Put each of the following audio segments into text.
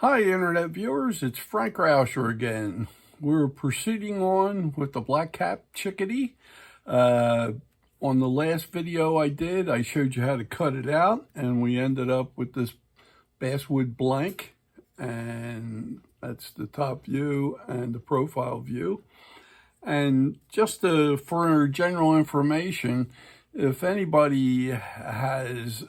Hi, Internet viewers. It's Frank Rauscher again. We're proceeding on with the black-capped chickadee. On the last video I did, I showed you how to cut it out, and we ended up with this basswood blank, and that's the top view and the profile view. And just for general information, if anybody is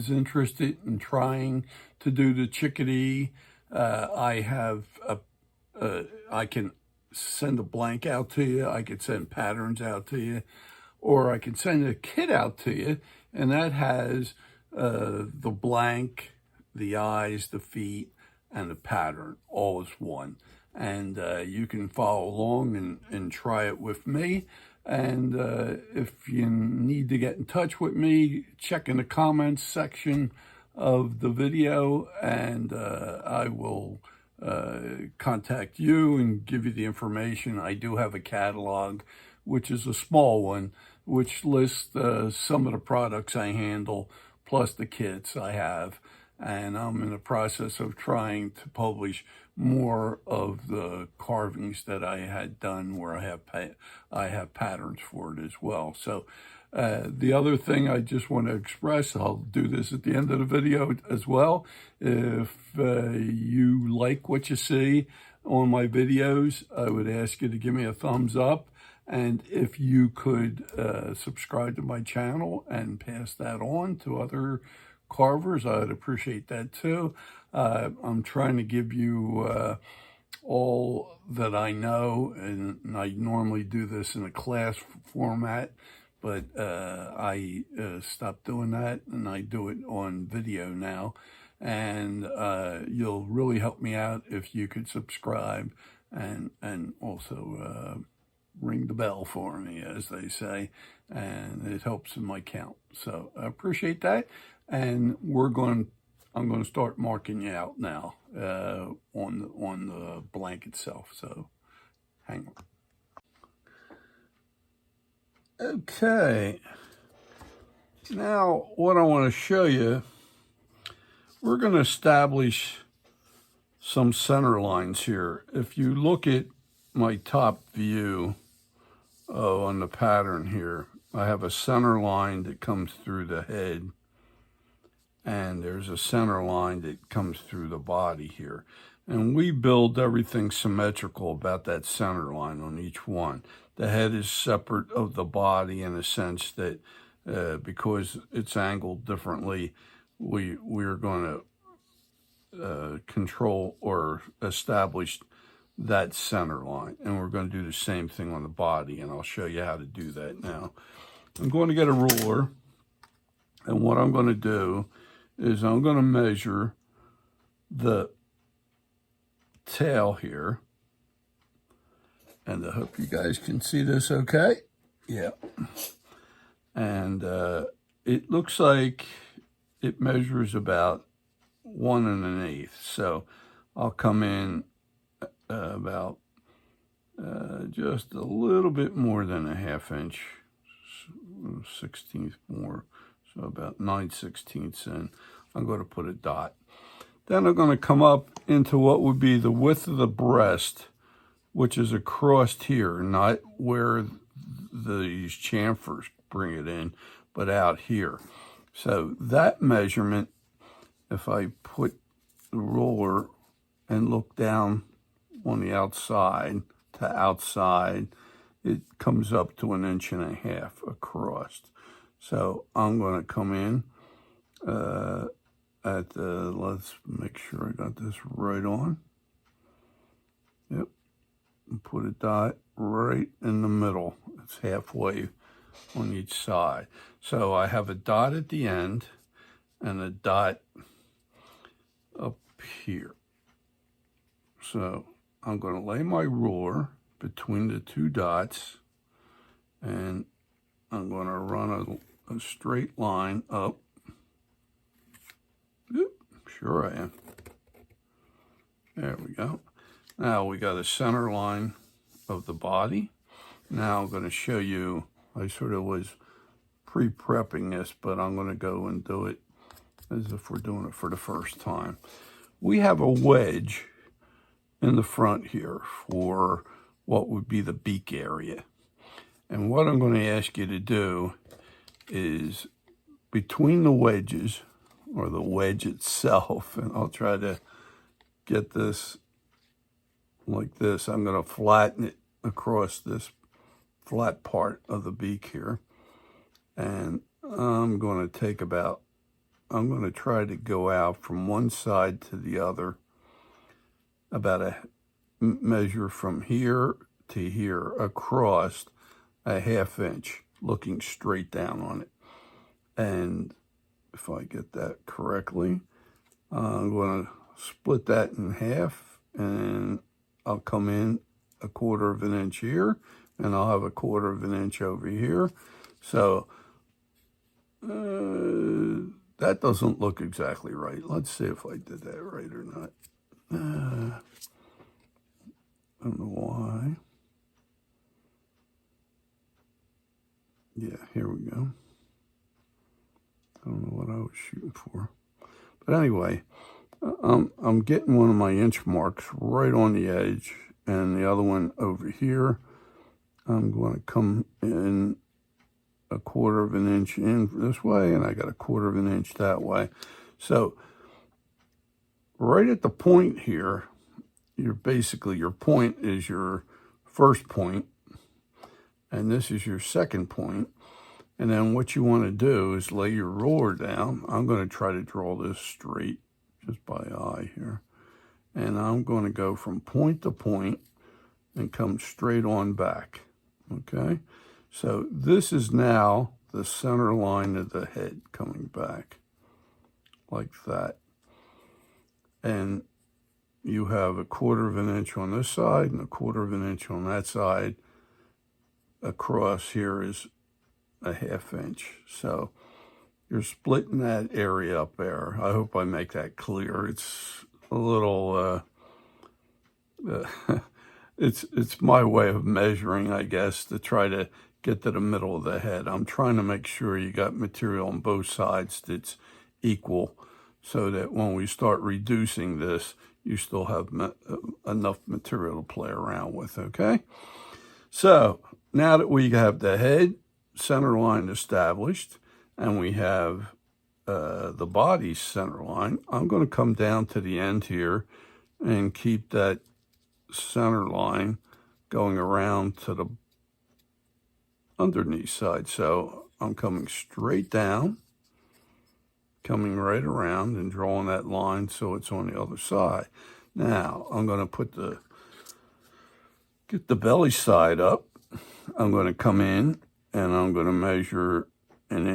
interested in trying to do the chickadee, I can send a blank out to you. I could send patterns out to you, or I can send a kit out to you, and that has the blank, the eyes, the feet, and the pattern all as one. And you can follow along and try it with me. And if you need to get in touch with me, check in the comments section of the video, and I will contact you and give you the information. I do have a catalog, which is a small one, which lists some of the products I handle, plus the kits I have. And I'm in the process of trying to publish more of the carvings that I had done, where I have patterns for it as well. So the other thing I just want to express, I'll do this at the end of the video as well. If you like what you see on my videos, I would ask you to give me a thumbs up. And if you could subscribe to my channel and pass that on to other carvers, I'd appreciate that too. I'm trying to give you all that I know, and I normally do this in a class format, but I stopped doing that, and I do it on video now. And you'll really help me out if you could subscribe and also ring the bell for me, as they say, and it helps in my count. So I appreciate that. And I'm going to start marking you out now on the blank itself. So hang on. Okay. Now what I want to show you, we're going to establish some center lines here. If you look at my top view on the pattern here, I have a center line that comes through the head, and there's a center line that comes through the body here. And we build everything symmetrical about that center line on each one. The head is separate of the body in a sense that because it's angled differently, we're going to control or establish that center line. And we're going to do the same thing on the body, and I'll show you how to do that now. I'm going to get a ruler, and what I'm going to do is I'm going to measure the tail here, and I hope you guys can see this okay. Yeah. And it looks like it measures about 1 1/8. So I'll come in about just a little bit more than a 1/2 inch, 1/16 more. So about 9/16 in. I'm going to put a dot. Then I'm going to come up into what would be the width of the breast, which is across here, not where these chamfers bring it in, but out here. So that measurement, if I put the ruler and look down on the outside to outside, it comes up to 1.5 inches across. So I'm going to come in let's make sure I got this right on. Yep. And put a dot right in the middle. It's halfway on each side. So I have a dot at the end and a dot up here. So I'm going to lay my ruler between the two dots, and I'm going to run a straight line up. Oop, sure I am. There we go. Now we got a center line of the body. Now I'm going to show you, I sort of was pre-prepping this, but I'm going to go and do it as if we're doing it for the first time. we have a wedge in the front here for what would be the beak area. And what I'm going to ask you to do is between the wedges, or the wedge itself, and I'll try to get this like this. I'm going to flatten it across this flat part of the beak here. And I'm going to try to go out from one side to the other about a measure from here to here across a 1/2 inch, looking straight down on it. And if I get that correctly, I'm going to split that in half, and I'll come in 1/4 inch here, and I'll have 1/4 inch over here. So that doesn't look exactly right. Let's see if I did that right or not. I don't know why. Yeah, here we go. I don't know what I was shooting for. But anyway, I'm getting one of my inch marks right on the edge, and the other one over here. I'm going to come in 1/4 inch in this way, and I got 1/4 inch that way. So right at the point here, your point is your first point, and this is your second point. And then what you want to do is lay your ruler down. I'm going to try to draw this straight just by eye here. And I'm going to go from point to point and come straight on back. Okay? So this is now the center line of the head coming back like that. And you have 1/4 inch on this side and 1/4 inch on that side. Across here is a 1/2 inch. So you're splitting that area up there. I hope I make that clear. It's a little, it's my way of measuring, I guess, to try to get to the middle of the head. I'm trying to make sure you got material on both sides that's equal, so that when we start reducing this, you still have enough material to play around with, okay? So now that we have the head center line established, and we have the body center line, I'm going to come down to the end here and keep that center line going around to the underneath side. So I'm coming straight down, coming right around and drawing that line so it's on the other side. Now I'm going to get the belly side up. I'm going to come in and I'm going to measure 1.5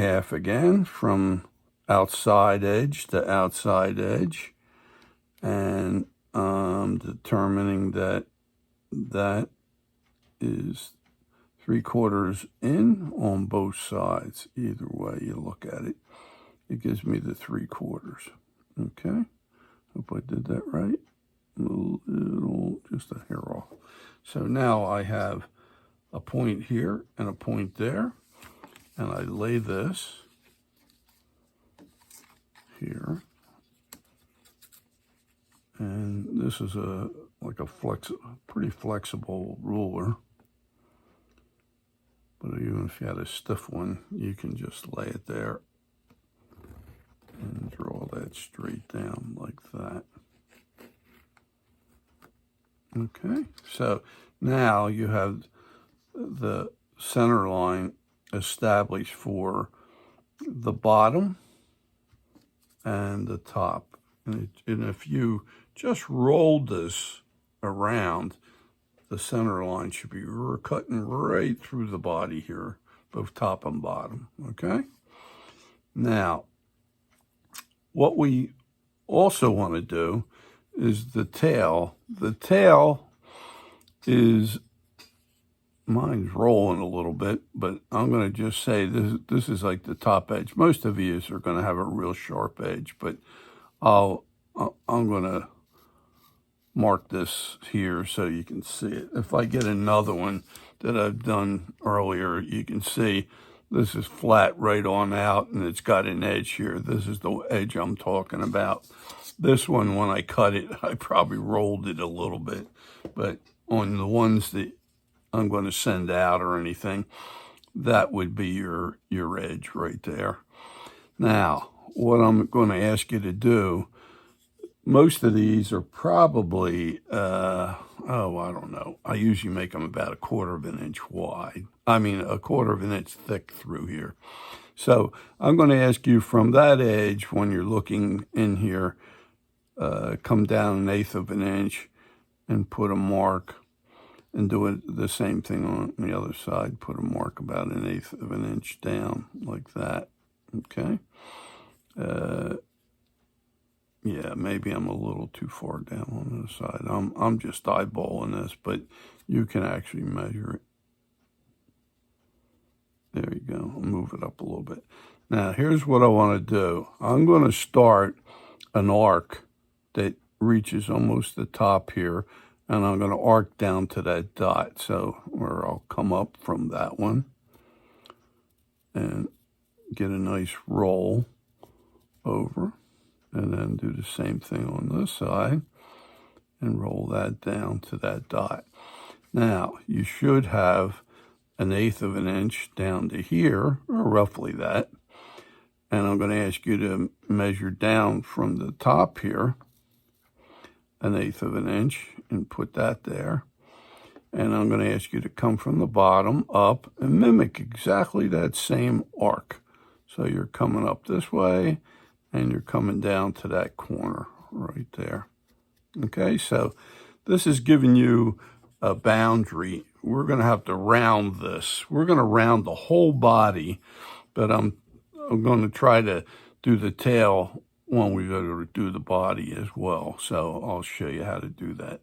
inches again from outside edge to outside edge, and I'm determining that that is 3/4 in on both sides. Either way you look at it, it gives me the 3/4. Okay, hope I did that right. A little, just a hair off. So now I have a point here and a point there, and I lay this here, and this is pretty flexible ruler, but even if you had a stiff one, you can just lay it there and draw that straight down like that. Okay, so now you have the center line established for the bottom and the top. And if you just rolled this around, the center line should be cutting right through the body here, both top and bottom, okay? Now, what we also want to do is the tail. The tail is, mine's rolling a little bit, but I'm going to just say this is like the top edge. Most of you are going to have a real sharp edge, but I'm going to mark this here so you can see it. If I get another one that I've done earlier, you can see This is flat right on out, and it's got an edge here. This is the edge I'm talking about. This one, when I cut it, I probably rolled it a little bit. But on the ones that I'm going to send out or anything, that would be your edge right there. Now, what I'm going to ask you to do, most of these are probably, I don't know. I usually make them about 1/4 of an inch wide. I mean, 1/4 of an inch thick through here. So I'm going to ask you from that edge, when you're looking in here, come down 1/8 of an inch and put a mark, and do it the same thing on the other side. Put a mark about 1/8 of an inch down like that. Okay. Yeah, maybe I'm a little too far down on this side. I'm just eyeballing this, but you can actually measure it. There you go. I'll move it up a little bit. Now, here's what I want to do. I'm going to start an arc that reaches almost the top here, and I'm going to arc down to that dot. So, where I'll come up from that one and get a nice roll over, and then do the same thing on this side and roll that down to that dot. Now, you should have 1/8 of an inch down to here, or roughly that. And I'm going to ask you to measure down from the top here 1/8 of an inch and put that there. And I'm going to ask you to come from the bottom up and mimic exactly that same arc. So you're coming up this way, and you're coming down to that corner right there. Okay, so this is giving you a boundary. We're going to have to round this. We're going to round the whole body, but I'm going to try to do the tail when we go to do the body as well. So I'll show you how to do that.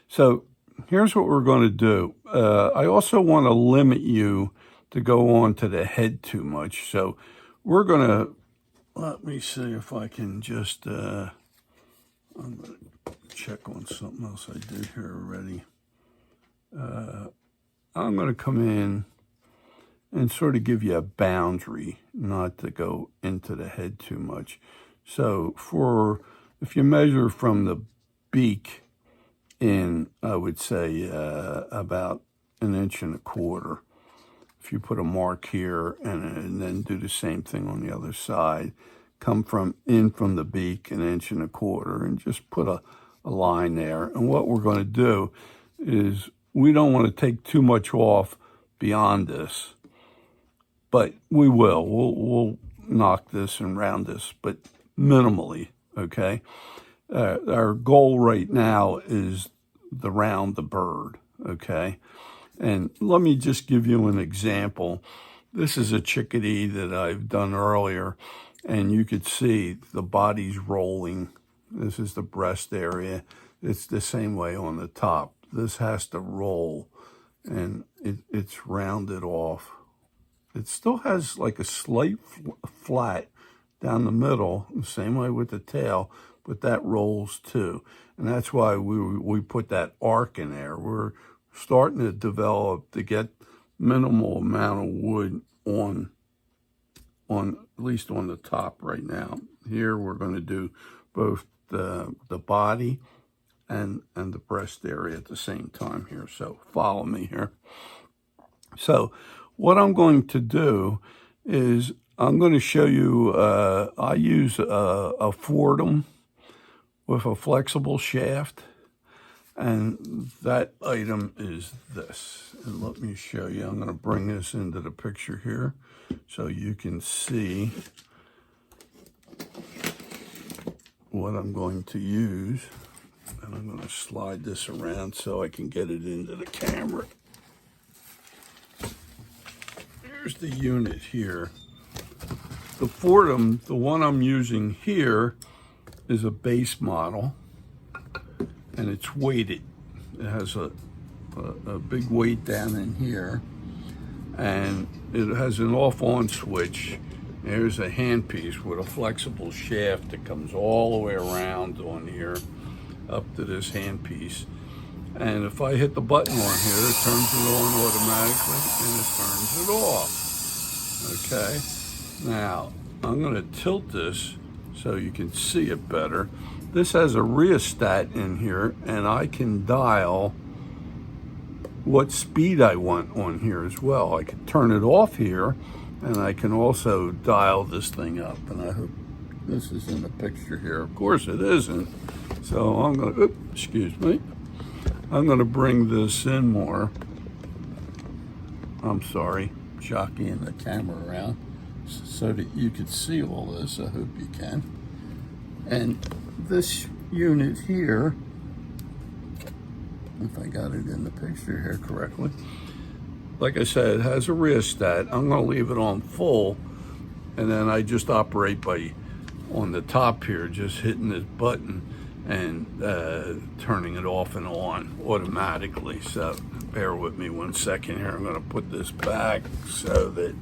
So here's what we're going to do. I also want to limit you to go on to the head too much. So we're going to, let me see if I can just, I'm going to check on something else I did here already. I'm going to come in and sort of give you a boundary, not to go into the head too much. So if you measure from the beak in, I would say about 1.25 inches. If you put a mark here and then do the same thing on the other side, come from the beak 1.25 inches and just put a line there. And what we're going to do is, we don't want to take too much off beyond this, but we will. We'll knock this and round this, but minimally, okay? Our goal right now is to round the bird, okay? And let me just give you an example. This is a chickadee that I've done earlier, and you could see the body's rolling. This is the breast area. It's the same way on the top. This has to roll, and it's rounded off. It still has like a slight flat down the middle, the same way with the tail, but that rolls too. And that's why we put that arc in there. We're starting to develop to get minimal amount of wood on at least on the top right now. Here we're going to do both the body and the breast area at the same time here. So follow me here. So what I'm going to do is I'm going to show you, I use a Fordham with a flexible shaft, and that item is this. And let me show you. I'm going to bring this into the picture here so you can see what I'm going to use. And I'm going to slide this around so I can get it into the camera. Here's the unit here. The Fordham, the one I'm using here, is a base model, and it's weighted. It has a big weight down in here, and it has an off-on switch. There's a handpiece with a flexible shaft that comes all the way around on here up to this handpiece. And if I hit the button on here, it turns it on automatically and it turns it off. Okay, now I'm going to tilt this so you can see it better. This has a rheostat in here, and I can dial what speed I want on here as well. I can turn it off here, and I can also dial this thing up. And I hope this is in the picture here. Of course it isn't. So I'm going to, excuse me. I'm going to bring this in more. I'm sorry, jockeying the camera around so that you can see all this. I hope you can. And this unit here, if I got it in the picture here correctly, like I said, it has a rheostat. I'm going to leave it on full, and then I just operate by, on the top here, just hitting this button and turning it off and on automatically. So bear with me 1 second here. I'm going to put this back so that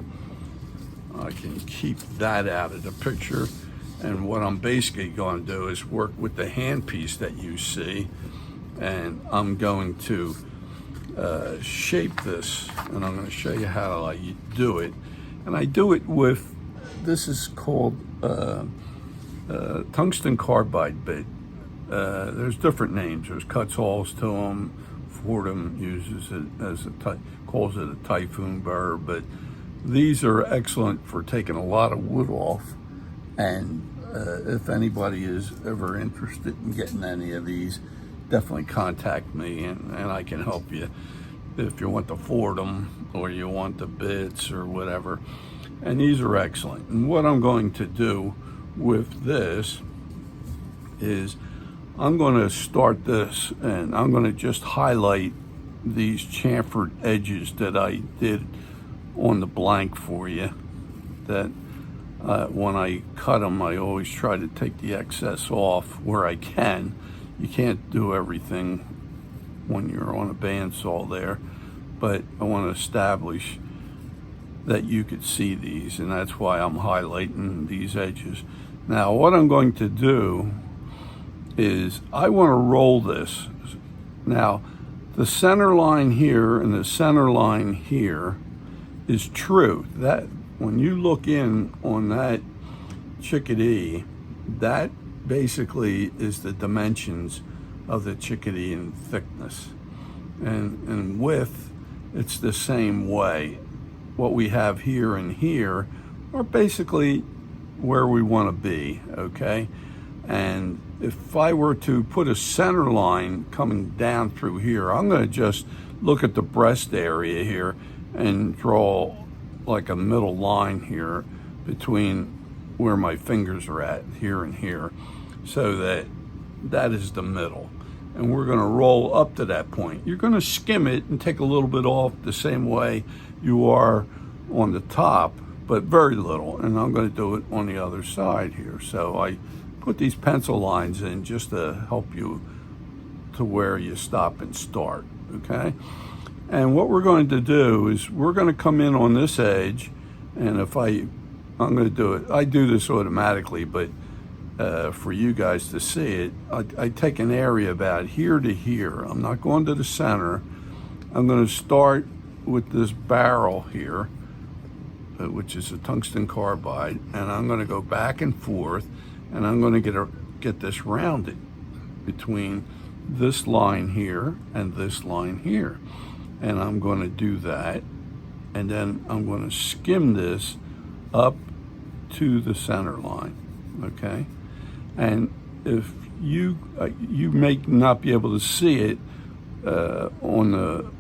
I can keep that out of the picture. And what I'm basically going to do is work with the handpiece that you see, and I'm going to shape this, and I'm going to show you how I do it. And I do it with, this is called tungsten carbide bit. There's different names. There's Cuts-Alls to them. Fordham uses it as calls it a typhoon burr, but these are excellent for taking a lot of wood off. And if anybody is ever interested in getting any of these, definitely contact me, and I can help you if you want the Fordham or you want the bits or whatever. And these are excellent. And what I'm going to do with this is I'm going to start this, and I'm going to just highlight these chamfered edges that I did on the blank for you. That when I cut them, I always try to take the excess off where I can. You can't do everything when you're on a bandsaw there, but I want to establish that you could see these, and that's why I'm highlighting these edges. Now what I'm going to do is I want to roll this. Now the center line here and the center line here is true. That when you look in on that chickadee, that basically is the dimensions of the chickadee in thickness, and width, it's the same way. What we have here and here are basically where we want to be, okay? And if I were to put a center line coming down through here, I'm going to just look at the breast area here and draw like a middle line here between where my fingers are at, here and here, so that that is the middle. And we're going to roll up to that point. You're going to skim it and take a little bit off the same way you are on the top, but very little. And I'm going to do it on the other side here. So I put these pencil lines in just to help you to where you stop and start, okay? And what we're going to do is we're going to come in on this edge, and if I'm going to do it, I do this automatically, but for you guys to see it, I take an area about here to here. I'm not going to the center. I'm going to start with this barrel here, which is a tungsten carbide, and I'm going to go back and forth, and I'm going to get this rounded between this line here and this line here. And I'm going to do that, and then I'm going to skim this up to the center line, okay? And if you may not be able to see it on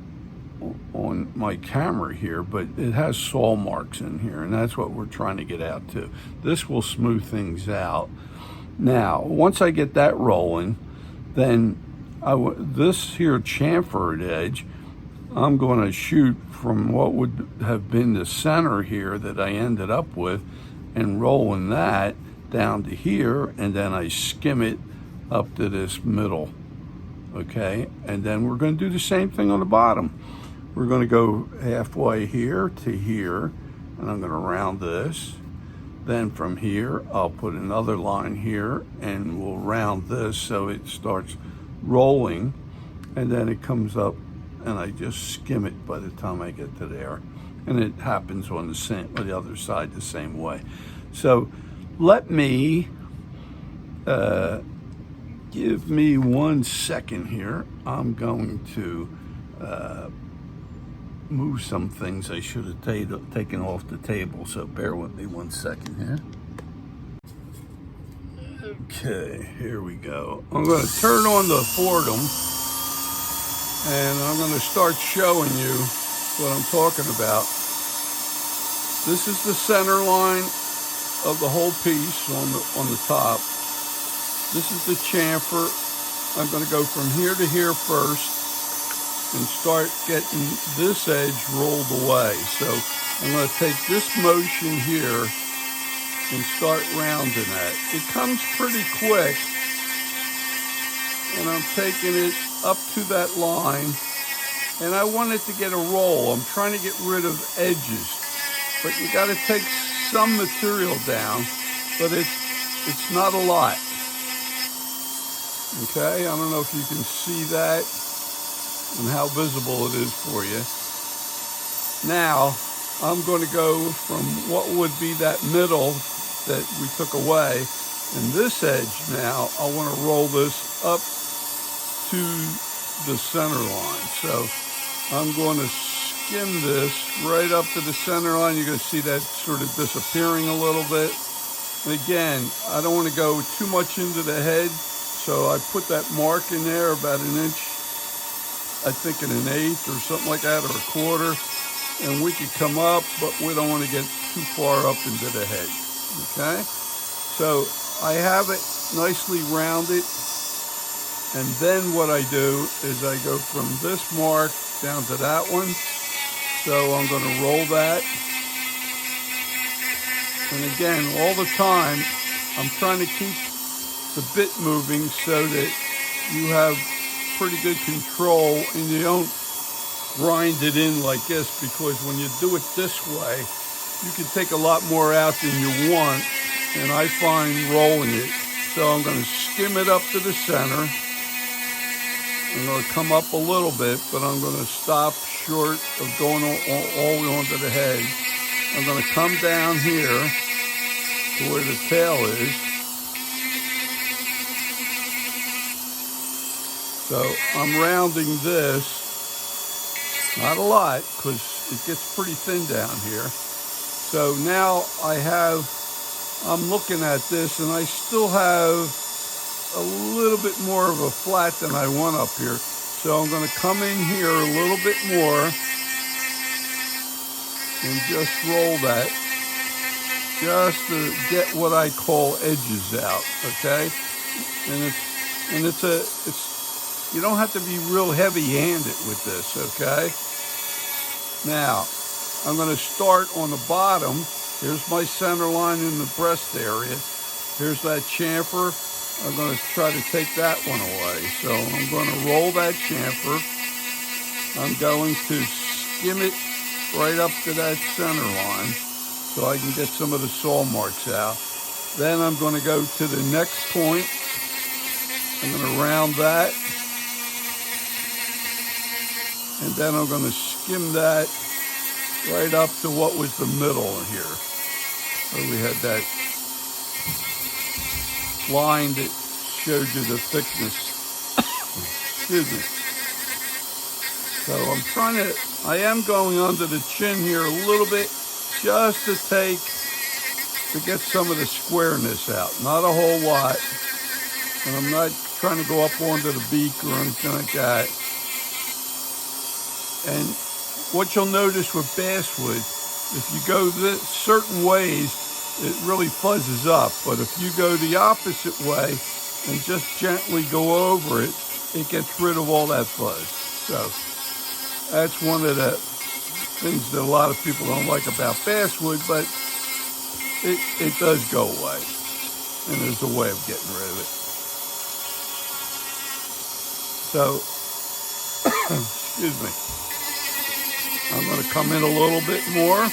my camera here, but it has saw marks in here, and that's what we're trying to get out to. This will smooth things out. Now, once I get that rolling, then this here chamfered edge, I'm going to shoot from what would have been the center here that I ended up with, and rolling that down to here, and then I skim it up to this middle, okay? And then we're going to do the same thing on the bottom. We're going to go halfway here to here, and I'm going to round this. Then from here, I'll put another line here, and we'll round this so it starts rolling, and then it comes up, and I just skim it by the time I get to there. And it happens on the other side the same way. So let me, give me 1 second here. I'm going to move some things I should have taken off the table, so bear with me 1 second here. Okay, here we go. I'm going to turn on the boredom, and I'm going to start showing you what I'm talking about. This is the center line of the whole piece on the top. This is the chamfer. I'm going to go from here to here first and start getting this edge rolled away. So I'm going to take this motion here and start rounding that. It comes pretty quick, and I'm taking it up to that line, and I want it to get a roll. I'm trying to get rid of edges, but you got to take some material down, but it's not a lot. Okay, I don't know if you can see that and how visible it is for you. Now, I'm going to go from what would be that middle that we took away, and this edge now, I want to roll this up to the center line. So I'm going to skim this right up to the center line. You're going to see that sort of disappearing a little bit. And again, I don't want to go too much into the head, so I put that mark in there about 1 inch, I think 1/8 or something like that, or 1/4. And we could come up, but we don't want to get too far up into the head, okay? So I have it nicely rounded, and then what I do is I go from this mark down to that one. So I'm going to roll that. And again, all the time, I'm trying to keep the bit moving so that you have pretty good control and you don't grind it in like this, because when you do it this way, you can take a lot more out than you want, and I find rolling it. So I'm going to skim it up to the center. I'm going to come up a little bit, but I'm going to stop short of going all the way onto the head. I'm going to come down here to where the tail is. So I'm rounding this, not a lot, because it gets pretty thin down here. So now I'm looking at this, and I still have a little bit more of a flat than I want up here. So I'm going to come in here a little bit more and just roll that, just to get what I call edges out, okay? And it's you don't have to be real heavy-handed with this, okay? Now, I'm going to start on the bottom. Here's my center line in the breast area. Here's that chamfer. I'm going to try to take that one away. So I'm going to roll that chamfer. I'm going to skim it right up to that center line so I can get some of the saw marks out. Then I'm going to go to the next point. I'm going to round that. And then I'm going to skim that right up to what was the middle here. So we had that line that showed you the thickness. Excuse me. So I am going under the chin here a little bit, just to get some of the squareness out. Not a whole lot. And I'm not trying to go up onto the beak or anything like that. And what you'll notice with basswood, if you go certain ways, it really fuzzes up. But if you go the opposite way and just gently go over it, it gets rid of all that fuzz. So that's one of the things that a lot of people don't like about basswood, but it does go away. And there's a way of getting rid of it. So, excuse me. I'm going to come in a little bit more.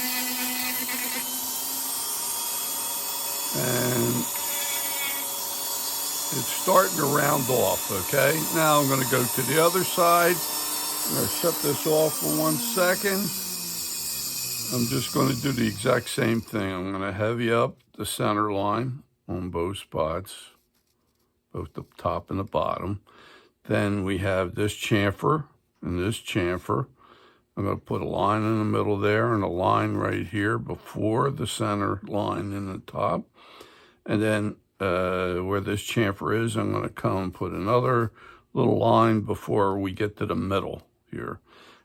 And it's starting to round off, okay? Now I'm going to go to the other side. I'm going to shut this off for 1 second. I'm just going to do the exact same thing. I'm going to heavy up the center line on both spots, both the top and the bottom. Then we have this chamfer and this chamfer. I'm going to put a line in the middle there and a line right here before the center line in the top. And then where this chamfer is, I'm going to come and put another little line before we get to the middle here.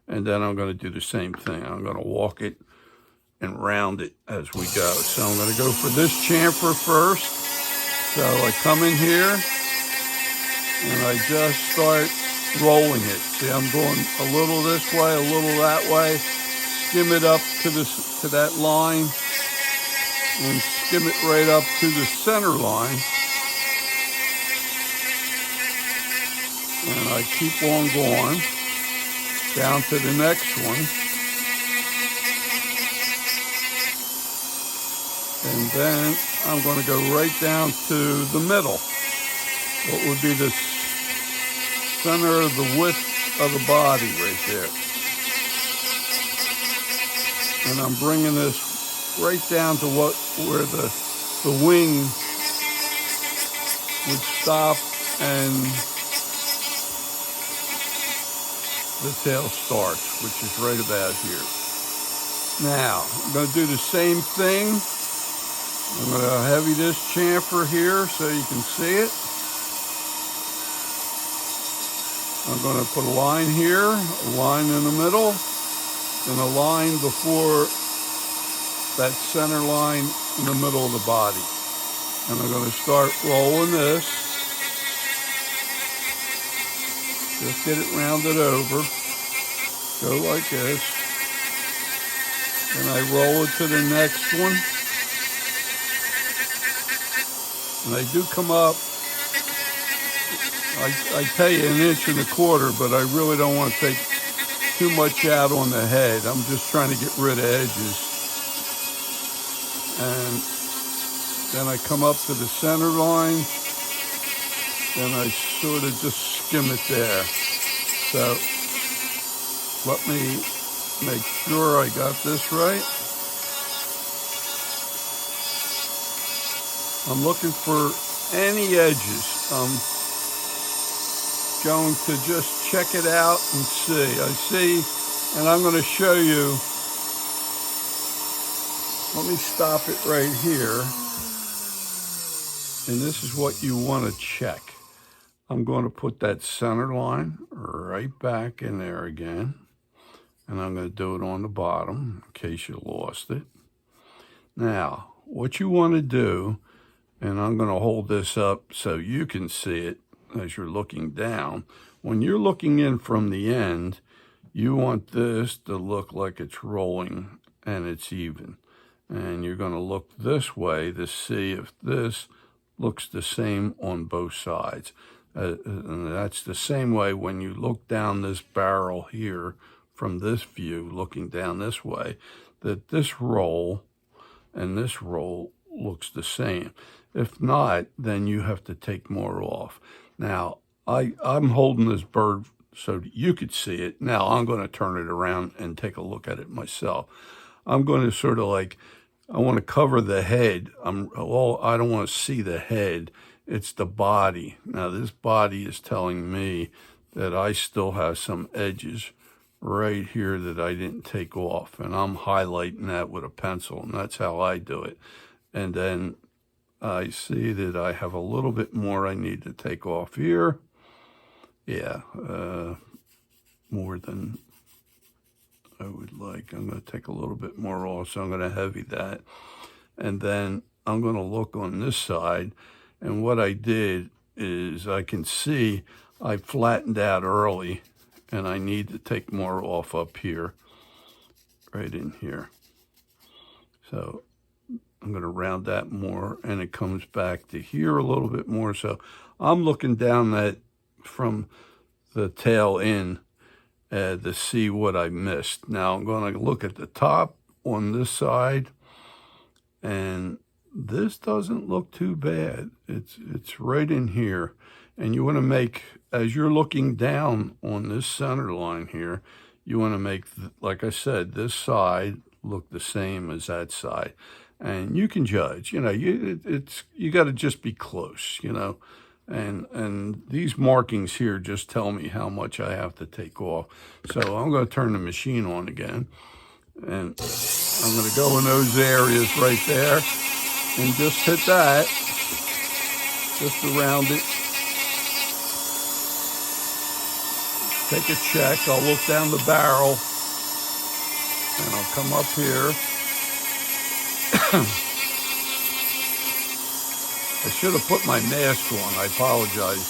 And then I'm going to do the same thing. I'm going to walk it and round it as we go. So I'm going to go for this chamfer first. So I come in here and I just start rolling it. See, I'm going a little this way, a little that way. Skim it up to that line and skim it right up to the center line. And I keep on going down to the next one. And then I'm going to go right down to the middle. What would be the center of the width of the body right there. And I'm bringing this right down to where the wing would stop and the tail starts, which is right about here. Now, I'm going to do the same thing. I'm going to heavy this chamfer here so you can see it. I'm going to put a line here, a line in the middle, and a line before that center line in the middle of the body. And I'm going to start rolling this. Just get it rounded over. Go like this. And I roll it to the next one. And I do come up, I tell you 1.25 inches, but I really don't want to take too much out on the head. I'm just trying to get rid of edges. And then I come up to the center line, and I sort of just skim it there. So let me make sure I got this right. I'm looking for any edges. I'm going to just check it out and see. I see, and I'm going to show you. Let me stop it right here. And this is what you want to check. I'm going to put that center line right back in there again. And I'm going to do it on the bottom in case you lost it. Now, what you want to do, and I'm going to hold this up so you can see it as you're looking down. When you're looking in from the end, you want this to look like it's rolling and it's even. And you're going to look this way to see if this looks the same on both sides. And that's the same way when you look down this barrel here from this view, looking down this way, that this roll and this roll looks the same. If not, then you have to take more off. Now, I'm holding this bird so that you could see it. Now, I'm going to turn it around and take a look at it myself. I'm going to sort of like, I want to cover the head. I don't want to see the head. It's the body. Now, this body is telling me that I still have some edges right here that I didn't take off. And I'm highlighting that with a pencil, and that's how I do it. And then I see that I have a little bit more I need to take off here. Yeah, more than I would like. I'm going to take a little bit more off, so I'm going to heavy that. And then I'm going to look on this side, and what I did is I can see I flattened out early, and I need to take more off up here, right in here. So I'm going to round that more, and it comes back to here a little bit more. So I'm looking down that from the tail in to see what I missed. Now I'm going to look at the top on this side, and this doesn't look too bad. It's right in here. And you want to make, as you're looking down on this center line here, you want to make, like I said, this side look the same as that side. And you can judge, you know, you got to just be close, you know. And these markings here just tell me how much I have to take off. So I'm going to turn the machine on again. And I'm going to go in those areas right there and just hit that, just around it. Take a check. I'll look down the barrel and I'll come up here. I should have put my mask on. I apologize.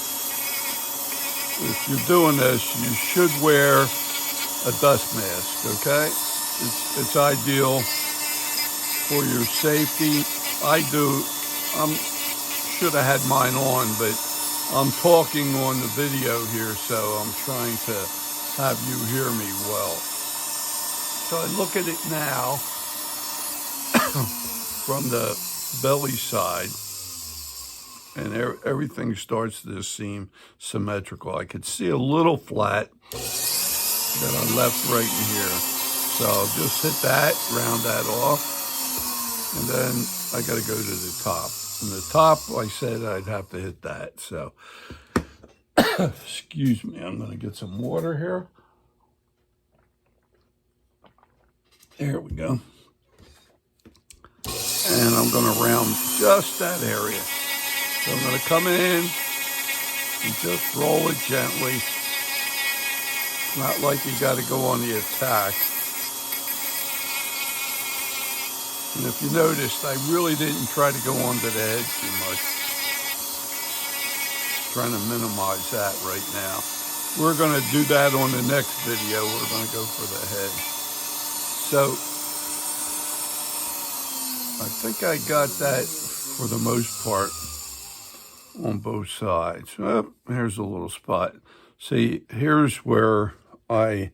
If you're doing this, you should wear a dust mask, okay? It's ideal for your safety. I should have had mine on, but I'm talking on the video here, so I'm trying to have you hear me well. So I look at it now from the belly side, and everything starts to seem symmetrical. I could see a little flat that I left right in here. So I'll just hit that, round that off, and then I got to go to the top. And the top, I said I'd have to hit that. So, excuse me, I'm going to get some water here. There we go. And I'm going to round just that area. So I'm going to come in and just roll it gently. Not like you got to go on the attack. And if you noticed, I really didn't try to go onto the head too much. Trying to minimize that right now. We're going to do that on the next video. We're going to go for the head. So, I think I got that for the most part on both sides. Oh, here's a little spot. See, here's where I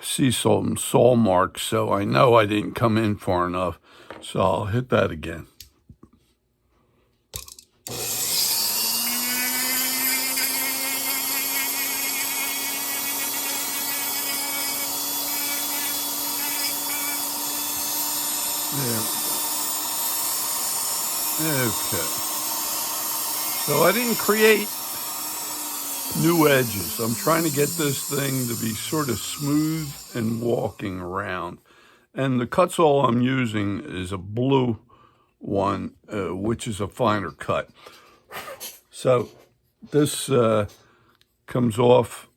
see some saw marks, so I know I didn't come in far enough. So I'll hit that again. There we go. Okay. So I didn't create new edges. I'm trying to get this thing to be sort of smooth and walking around. And the cut saw I'm using is a blue one, which is a finer cut. So this comes off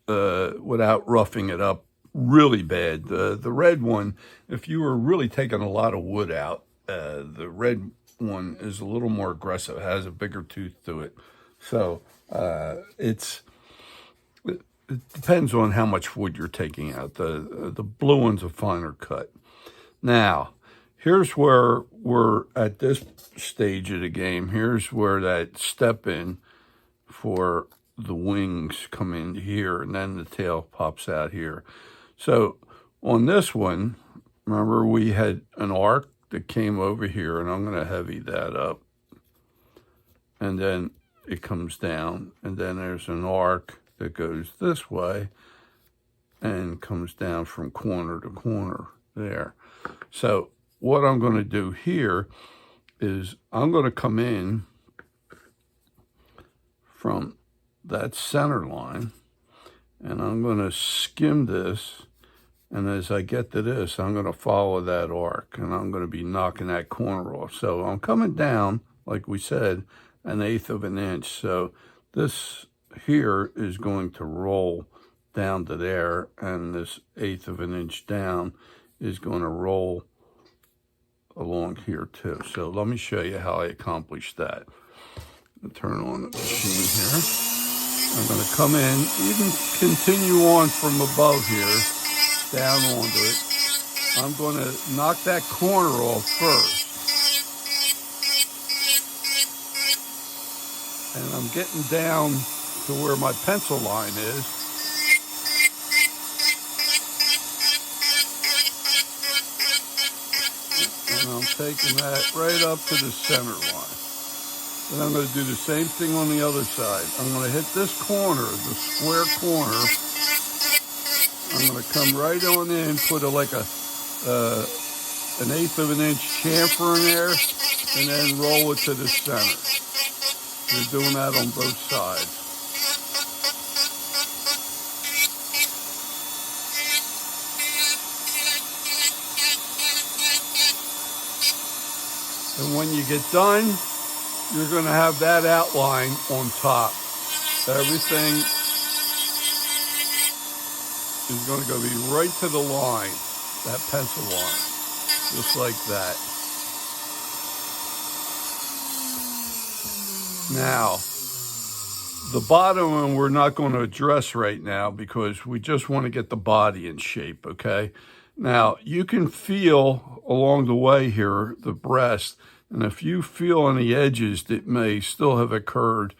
without roughing it up really bad. The red one, if you were really taking a lot of wood out, the red one is a little more aggressive. It has a bigger tooth to it. So it depends on how much wood you're taking out. The blue one's a finer cut. Now, here's where we're at this stage of the game. Here's where that step in for the wings come in here, and then the tail pops out here. So on this one, remember we had an arc that came over here, and I'm going to heavy that up. And then it comes down, and then there's an arc that goes this way and comes down from corner to corner there. So what I'm going to do here is I'm going to come in from that center line, and I'm going to skim this, and as I get to this, I'm going to follow that arc, and I'm going to be knocking that corner off. So I'm coming down, like we said, 1/8 of an inch. So this here is going to roll down to there, and this 1/8 of an inch down is going to roll along here too. So let me show you how I accomplished that. I'll turn on the machine here. I'm going to come in, even continue on from above here, down onto it. I'm going to knock that corner off first. And I'm getting down to where my pencil line is. And I'm taking that right up to the center line. Then I'm going to do the same thing on the other side. I'm going to hit this corner, the square corner. I'm going to come right on in, put like a 1/8 of an inch chamfer in there, and then roll it to the center. You're doing that on both sides. And when you get done, you're going to have that outline on top. Everything is going to go be right to the line, that pencil line, just like that. Now, the bottom one we're not going to address right now because we just want to get the body in shape, okay? Now, you can feel along the way here, the breast, and if you feel on the edges that may still have occurred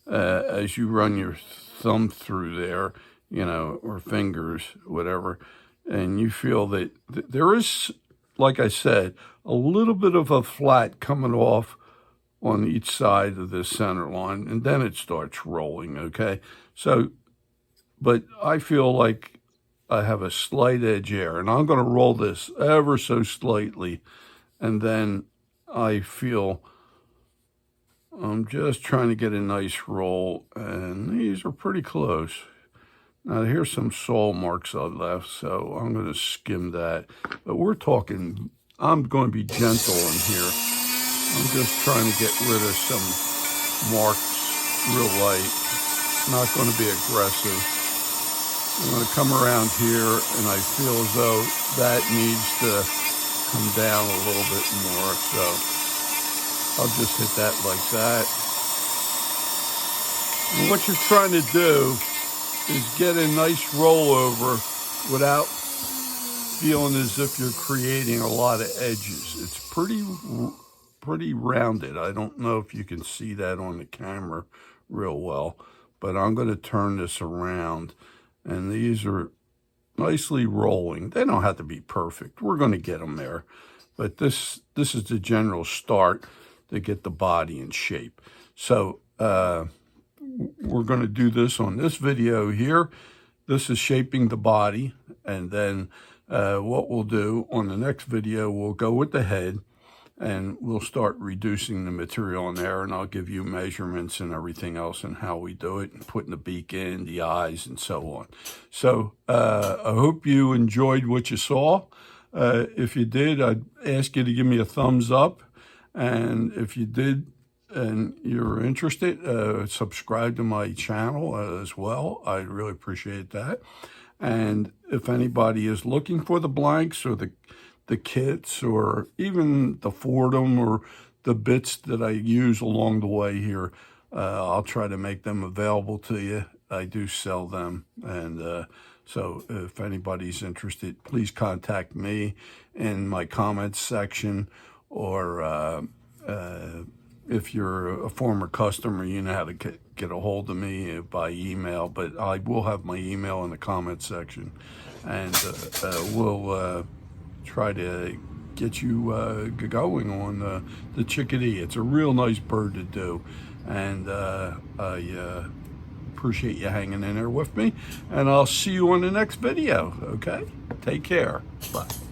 as you run your thumb through there, you know, or fingers, whatever, and you feel that there is, like I said, a little bit of a flat coming off on each side of the center line, and then it starts rolling, okay? So, but I feel like I have a slight edge there, and I'm going to roll this ever so slightly, and then I feel I'm just trying to get a nice roll, and these are pretty close. Now, here's some sole marks I left, so I'm going to skim that. But we're talking, I'm going to be gentle in here. I'm just trying to get rid of some marks real light. Not going to be aggressive. I'm going to come around here, and I feel as though that needs to come down a little bit more. So I'll just hit that like that. And what you're trying to do is get a nice rollover without feeling as if you're creating a lot of edges. It's pretty rounded. I don't know if you can see that on the camera real well, but I'm going to turn this around, and these are nicely rolling. They don't have to be perfect. We're going to get them there, but this is the general start to get the body in shape. So we're going to do this on this video here. This is shaping the body, and then what we'll do on the next video, we'll go with the head, and we'll start reducing the material in there, and I'll give you measurements and everything else and how we do it, and putting the beak in, the eyes, and so on. So I hope you enjoyed what you saw. If you did, I'd ask you to give me a thumbs up, and if you did and you're interested, subscribe to my channel as well. I'd really appreciate that. And if anybody is looking for the blanks or the kits, or even the Fordham or the bits that I use along the way here, I'll try to make them available to you. I do sell them, and so if anybody's interested, please contact me in my comments section, or if you're a former customer, you know how to get a hold of me by email, but I will have my email in the comments section, and we'll try to get you going on the chickadee. It's a real nice bird to do, and I appreciate you hanging in there with me, and I'll see you on the next video, okay? Take care. Bye.